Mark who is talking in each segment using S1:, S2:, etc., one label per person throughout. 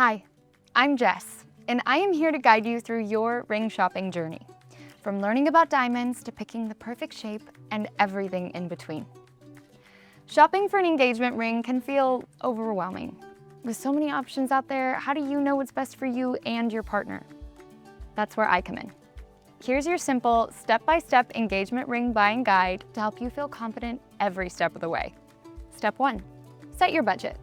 S1: Hi, I'm Jess, and I am here to guide you through your ring shopping journey, from learning about diamonds to picking the perfect shape and everything in between. Shopping for an engagement ring can feel overwhelming. With so many options out there, how do you know what's best for you and your partner? That's where I come in. Here's your simple, step-by-step engagement ring buying guide to help you feel confident every step of the way. Step 1, set your budget.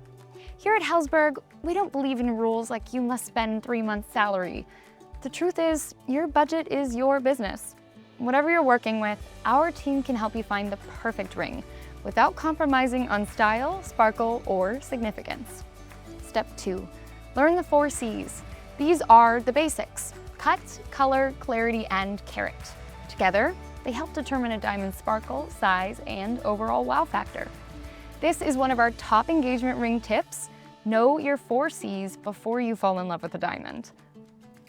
S1: Here at Helzberg, we don't believe in rules like you must spend 3 months' salary. The truth is, your budget is your business. Whatever you're working with, our team can help you find the perfect ring without compromising on style, sparkle, or significance. Step 2, learn the 4 C's. These are the basics: cut, color, clarity, and carat. Together, they help determine a diamond's sparkle, size, and overall wow factor. This is one of our top engagement ring tips. Know your 4 C's before you fall in love with a diamond.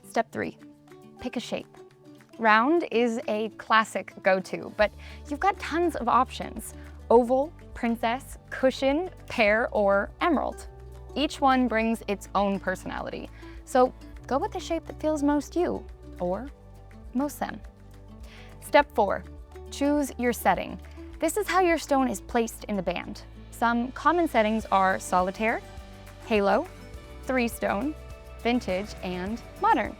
S1: Step 3, pick a shape. Round is a classic go-to, but you've got tons of options: oval, princess, cushion, pear, or emerald. Each one brings its own personality, so go with the shape that feels most you, or most them. Step 4, choose your setting. This is how your stone is placed in the band. Some common settings are solitaire, halo, 3-stone, vintage, and modern.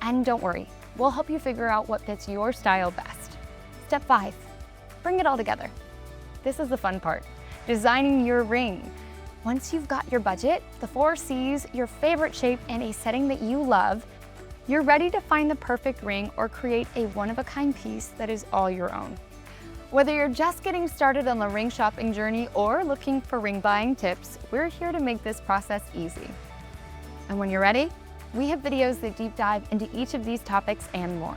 S1: And don't worry, we'll help you figure out what fits your style best. Step 5, bring it all together. This is the fun part, designing your ring. Once you've got your budget, the 4 C's, your favorite shape, and a setting that you love, you're ready to find the perfect ring or create a one-of-a-kind piece that is all your own. Whether you're just getting started on the ring shopping journey or looking for ring buying tips, we're here to make this process easy. And when you're ready, we have videos that deep dive into each of these topics and more.